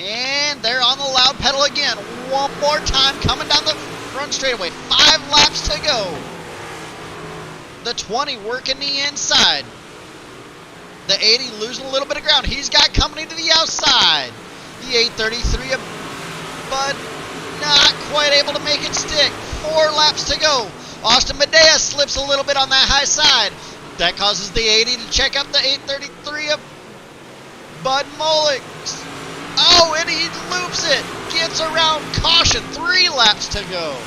And they're on the loud pedal again. One more time, coming down the front straightaway. 5 laps to go. The 20 working the inside. The 80 losing a little bit of ground. He's got company to the outside. The 833 of Bud not quite able to make it stick. 4 laps to go. Austin Medea slips a little bit on that high side. That causes the 80 to check up the 833 of Bud Mullix. Oh, and he loops it. Gets around caution. 3 laps to go.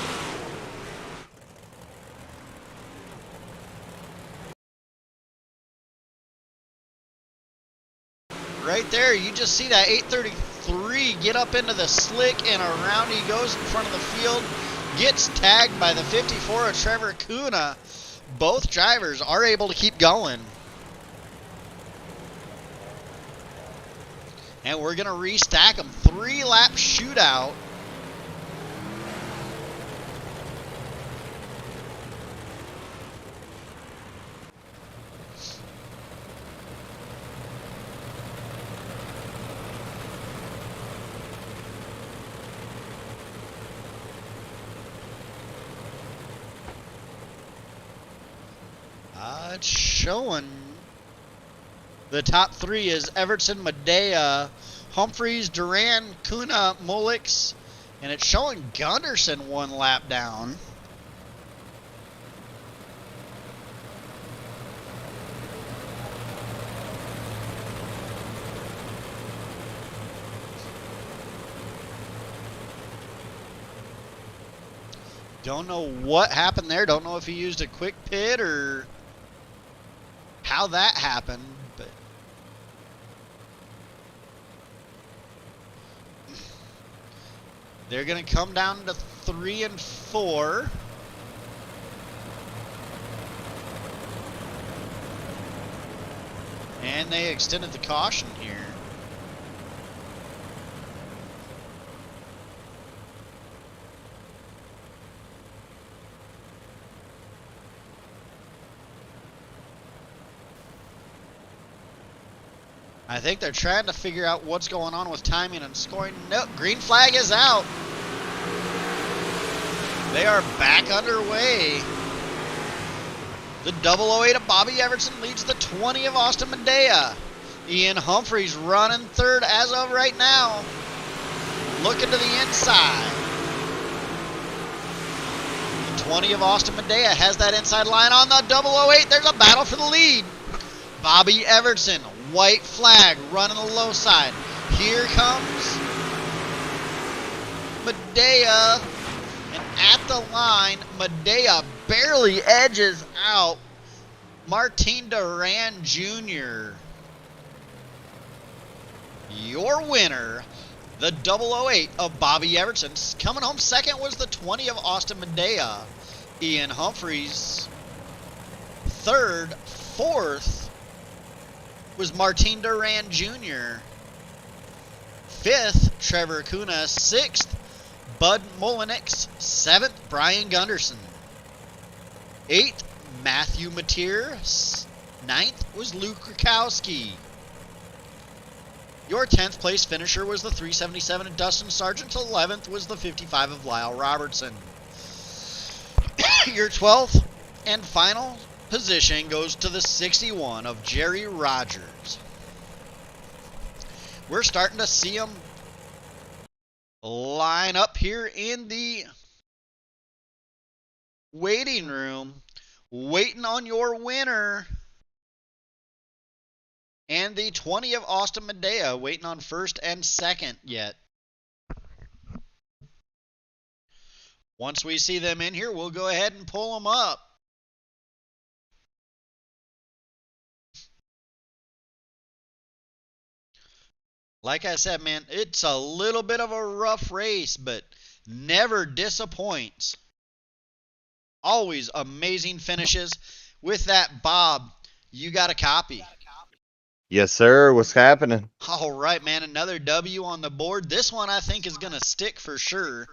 Right there, you just see that 833 get up into the slick, and around he goes in front of the field. Gets tagged by the 54 of Trevor Kuna. Both drivers are able to keep going. And we're going to restack them. 3-lap shootout. It's showing the top 3 is Everson, Medea, Humphreys, Duran, Kuna, Mullix, and it's showing Gunderson 1 lap down. Don't know what happened there. Don't know if he used a quick pit or how that happened, but they're going to come down to 3 and 4. And they extended the caution here. I think they're trying to figure out what's going on with timing and scoring. No, green flag is out. They are back underway. The 008 of Bobby Everson leads the 20 of Austin Medea. Ian Humphreys running third as of right now. Looking to the inside. The 20 of Austin Medea has that inside line on the 008. There's a battle for the lead. Bobby Everson, white flag, running the low side. Here comes Medea, and at the line, Medea barely edges out Martin Duran Jr. Your winner, the 008 of Bobby Everson. Coming home second was the 20 of Austin Medea. Ian Humphreys third. Fourth was Martin Duran Jr. Fifth, Trevor Kuna. Sixth, Bud Mullix. Seventh, Brian Gunderson. Eighth, Matthew Mateer. Ninth was Luke Krakowski. Your 10th place finisher was the 377 of Dustin Sargent. 11th was the 55 of Lyle Robertson. Your 12th and final position goes to the 61 of Jerry Rogers. We're starting to see them line up here in the waiting room, waiting on your winner. And the 20 of Austin Medea, waiting on first and second yet. Once we see them in here, we'll go ahead and pull them up. Like I said, man, it's a little bit of a rough race, but never disappoints. Always amazing finishes. With that, Bob, you got a copy. Yes, sir. What's happening? All right, man, another W on the board. This one I think is going to stick for sure.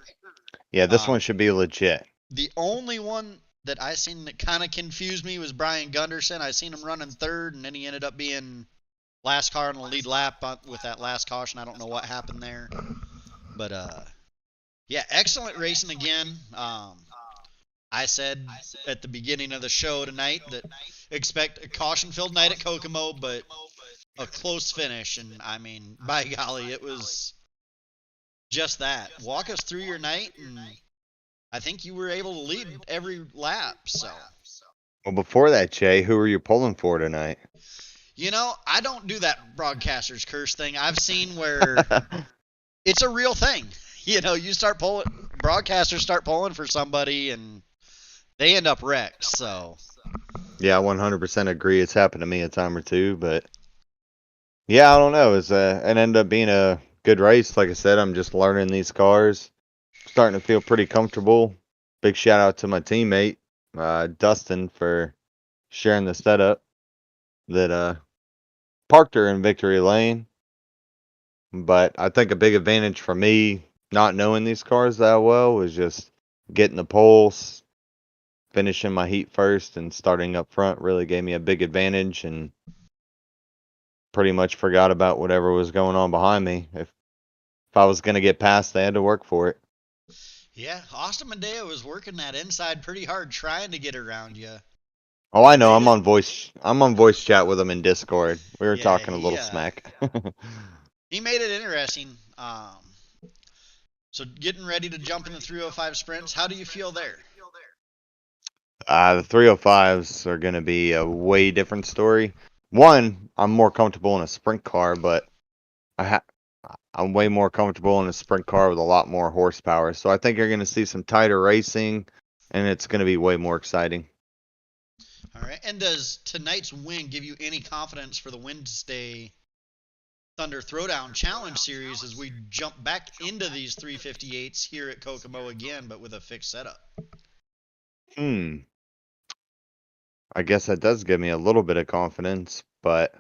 Yeah, this one should be legit. The only one that I seen that kind of confused me was Brian Gunderson. I seen him running third, and then he ended up being last car on the lead lap with that last caution. I don't know what happened there. But, yeah, excellent racing again. I said at the beginning of the show tonight that expect a caution-filled night at Kokomo, but a close finish. And, I mean, by golly, it was just that. Walk us through your night, and I think you were able to lead every lap. So, Well, before that, Jay, who are you pulling for tonight? you know, I don't do that broadcaster's curse thing. I've seen where it's a real thing. You know, you start pulling, broadcasters start pulling for somebody, and they end up wrecked. So, Yeah, I 100% agree. It's happened to me a time or two, but yeah, I don't know. It ended up being a good race. Like I said, I'm just learning these cars. Starting to feel pretty comfortable. Big shout out to my teammate, Dustin, for sharing the setup that parked her in victory lane. But I think a big advantage for me, not knowing these cars that well, was just getting the pulse, finishing my heat first, and starting up front really gave me a big advantage, and pretty much forgot about whatever was going on behind me. If I was going to get past, they had to work for it. yeah, Austin Medea was working that inside pretty hard trying to get around you. Oh, I know. I'm on voice chat with him in Discord. We were Yeah, talking a little smack. He made it interesting. So getting ready to jump in the 305 sprints, how do you feel there? The 305s are going to be a way different story. One, I'm more comfortable in a sprint car, but I'm way more comfortable in a sprint car with a lot more horsepower. So I think you're going to see some tighter racing, and it's going to be way more exciting. All right. And does tonight's win give you any confidence for the Wednesday Thunder Throwdown Challenge Series as we jump back into these 358s here at Kokomo again, but with a fixed setup? I guess that does give me a little bit of confidence, but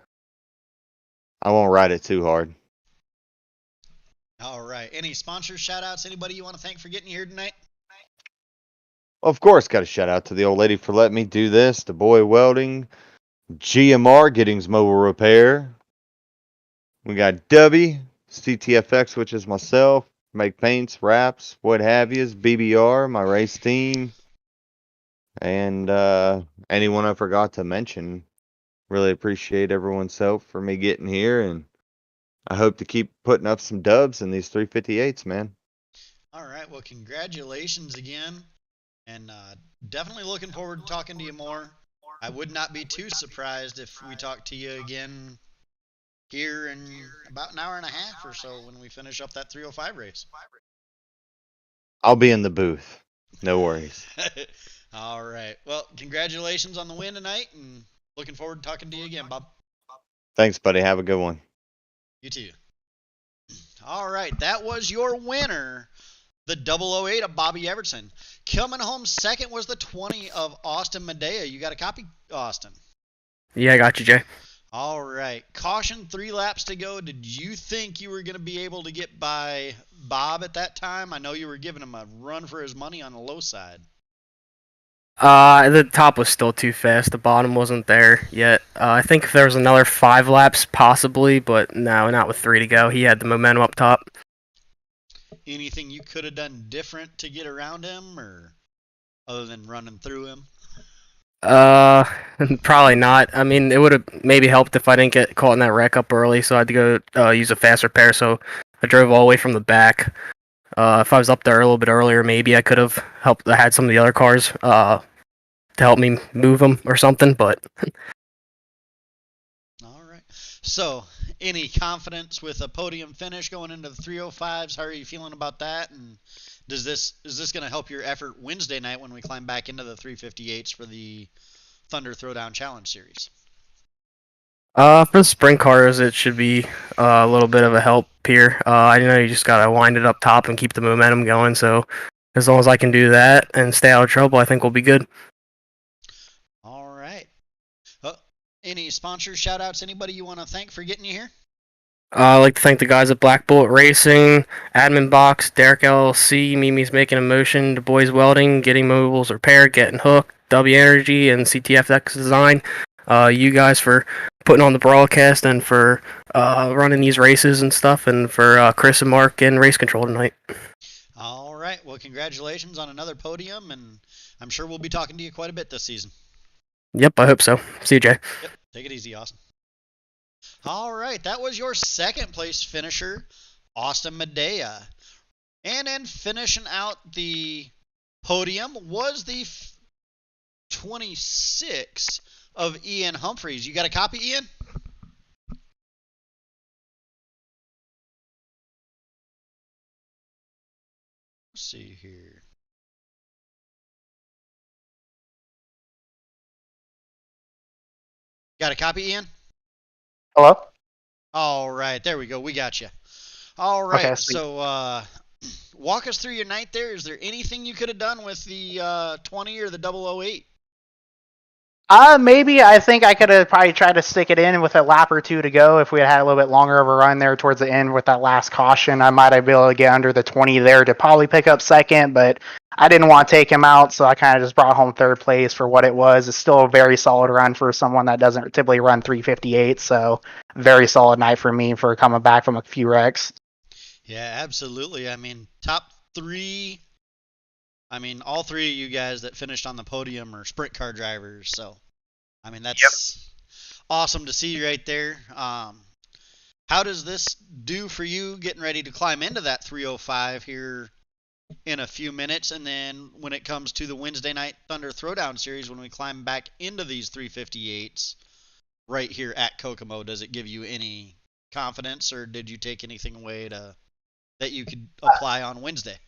I won't ride it too hard. All right. Any sponsors, shout-outs, anybody you want to thank for getting here tonight? Of course, got a shout out to the old lady for letting me do this, the boy welding, GMR Giddings Mobile Repair. We got Dubby, CTFX, which is myself, make paints, wraps, what have yous, BBR, my race team, and anyone I forgot to mention. Really appreciate everyone's help for me getting here, and I hope to keep putting up some dubs in these 358s, man. All right. Well, congratulations again. And definitely looking forward to talking to you more. I would not be too surprised if we talk to you again here in about an hour and a half or so when we finish up that 305 race. I'll be in the booth. No worries. All right. Well, congratulations on the win tonight, and looking forward to talking to you again, Bob. Thanks, buddy. Have a good one. You too. All right. That was your winner, the 008 of Bobby Evertson. Coming home second was the 20 of Austin Medea. You got a copy, Austin? Yeah, I got you, Jay. All right. Caution, 3 laps to go. Did you think you were going to be able to get by Bob at that time? I know you were giving him a run for his money on the low side. The top was still too fast. The bottom wasn't there yet. I think if there was another 5 laps, possibly, but no, not with 3 to go. He had the momentum up top. Anything you could have done different to get around him, or other than running through him? Probably not. I mean, it would have maybe helped if I didn't get caught in that wreck up early, so I had to go use a fast repair, so I drove all the way from the back. If I was up there a little bit earlier, maybe I could have helped. I had some of the other cars to help me move them or something, but All right. So, any confidence with a podium finish going into the 305s? How are you feeling about that? And is this going to help your effort Wednesday night when we climb back into the 358s for the Thunder Throwdown Challenge Series? for the sprint cars, it should be a little bit of a help here. I know you just gotta wind it up top and keep the momentum going. So as long as I can do that and stay out of trouble, I think we'll be good. All right. Any sponsors, shout outs, anybody you want to thank for getting you here? I'd like to thank the guys at Black Bullet Racing, Admin Box, Derek LLC, Mimi's Making a Motion, Du Bois Welding, Getting Mobiles Repaired, Getting Hooked, W Energy, and CTFX Design. You guys for putting on the broadcast and for running these races and stuff, and for Chris and Mark and Race Control tonight. All right. Well, congratulations on another podium, and I'm sure we'll be talking to you quite a bit this season. Yep, I hope so. See you, Jay. Yep. Take it easy, Austin. All right. That was your second place finisher, Austin Medea. And then finishing out the podium was the 26 of Ian Humphreys. You got a copy, Ian? Let's see here. Got a copy, Ian? Hello? All right, there we go. We got you. All right, Okay, so walk us through your night there. Is there anything you could have done with the 20 or the 008? Maybe I think I could have probably tried to stick it in with a lap or two to go. If we had a little bit longer of a run there towards the end with that last caution, I might have been able to get under the 20 there to probably pick up second, but I didn't want to take him out, so I kind of just brought home third place for what it was. It's still a very solid run for someone that doesn't typically run 358, so very solid night for me for coming back from a few wrecks. Yeah, absolutely. I mean, top three. I mean, all three of you guys that finished on the podium are sprint car drivers, so I mean that's awesome to see right there. How does this do for you getting ready to climb into that 305 here in a few minutes, and then when it comes to the Wednesday night Thunder Throwdown series, when we climb back into these 358s right here at Kokomo, does it give you any confidence, or did you take anything away that you could apply on Wednesday?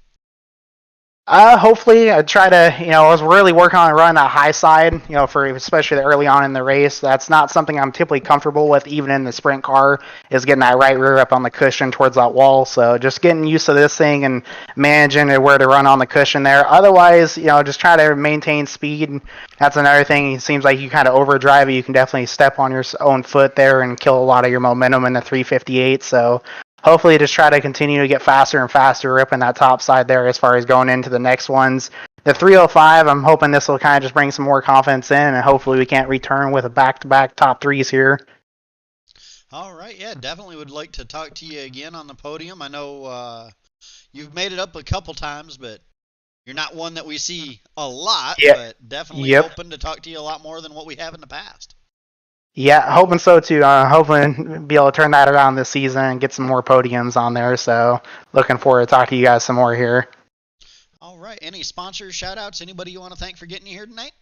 Hopefully I try to, I was really working on running that high side, for especially early on in the race. That's not something I'm typically comfortable with, even in the sprint car, is getting that right rear up on the cushion towards that wall. So just getting used to this thing and managing where to run on the cushion there. Otherwise, just try to maintain speed. That's another thing. It seems like you kind of overdrive it. You can definitely step on your own foot there and kill a lot of your momentum in the 358. So hopefully just try to continue to get faster and faster ripping that top side there as far as going into the next ones. The 305, I'm hoping this will kind of just bring some more confidence in, and hopefully we can't return with a back-to-back top threes here. All right, yeah, definitely would like to talk to you again on the podium. I know you've made it up a couple times, but you're not one that we see a lot, but definitely hoping to talk to you a lot more than what we have in the past. Yeah, hoping so too. Hoping be able to turn that around this season and get some more podiums on there. So looking forward to talking to you guys some more here. All right. Any sponsors, shout outs? Anybody you want to thank for getting you here tonight?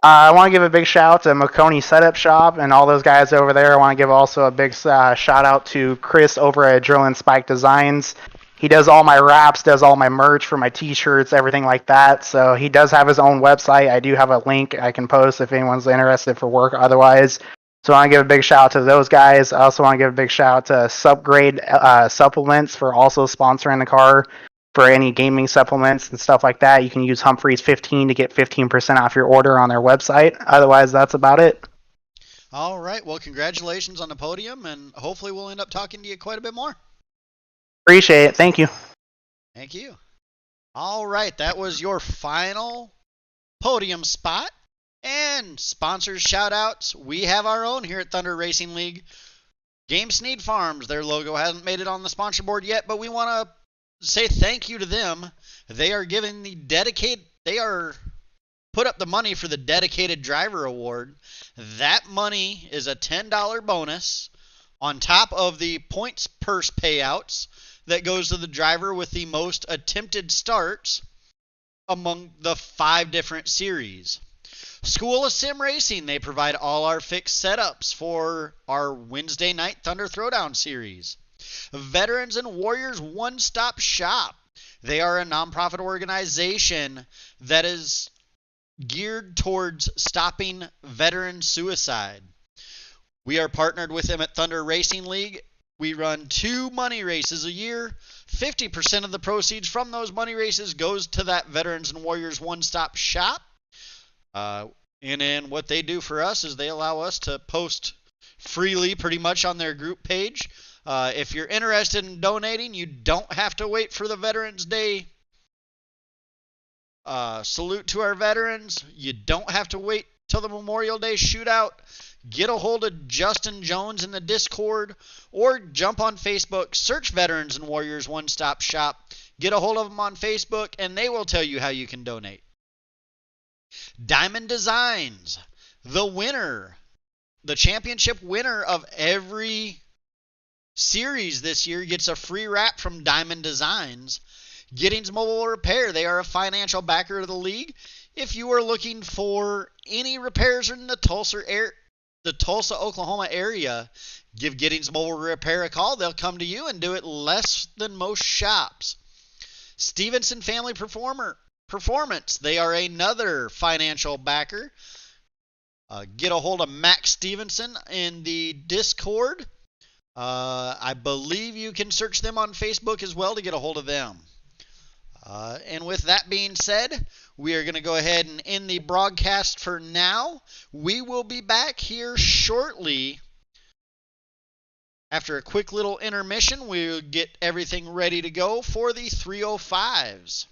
I want to give a big shout out to Maconi Setup Shop and all those guys over there. I want to give also a big shout out to Chris over at Drill and Spike Designs. He does all my wraps, does all my merch for my t-shirts, everything like that. So he does have his own website. I do have a link I can post if anyone's interested for work otherwise. So I want to give a big shout out to those guys. I also want to give a big shout out to Subgrade Supplements for also sponsoring the car for any gaming supplements and stuff like that. You can use Humphreys 15 to get 15% off your order on their website. Otherwise, that's about it. All right. Well, congratulations on the podium, and hopefully we'll end up talking to you quite a bit more. Appreciate it. Thank you. Thank you. All right. That was your final podium spot. And sponsors shout outs. We have our own here at Thunder Racing League. Game Sneed Farms. Their logo hasn't made it on the sponsor board yet, but we want to say thank you to them. They are giving put up the money for the Dedicated Driver Award. That money is a $10 bonus on top of the points purse payouts that goes to the driver with the most attempted starts among the 5 different series. School of Sim Racing, they provide all our fixed setups for our Wednesday night Thunder Throwdown series. Veterans and Warriors One Stop Shop, they are a nonprofit organization that is geared towards stopping veteran suicide. We are partnered with them at Thunder Racing League. We run 2 money races a year. 50% of the proceeds from those money races goes to that Veterans and Warriors one-stop shop. And then what they do for us is they allow us to post freely pretty much on their group page. If you're interested in donating, you don't have to wait for the Veterans Day salute to our veterans. You don't have to wait till the Memorial Day shootout. Get a hold of Justin Jones in the Discord or jump on Facebook, search Veterans and Warriors One Stop Shop. Get a hold of them on Facebook and they will tell you how you can donate. Diamond Designs, the winner, the championship winner of every series this year gets a free wrap from Diamond Designs. Giddings Mobile Repair, they are a financial backer of the league. If you are looking for any repairs in the Tulsa, Oklahoma area, give Giddings Mobile Repair a call. They'll come to you and do it less than most shops. Stevenson Family Performance, they are another financial backer. Get a hold of Max Stevenson in the Discord. I believe you can search them on Facebook as well to get a hold of them. And with that being said, we are going to go ahead and end the broadcast for now. We will be back here shortly. After a quick little intermission, we'll get everything ready to go for the 305s.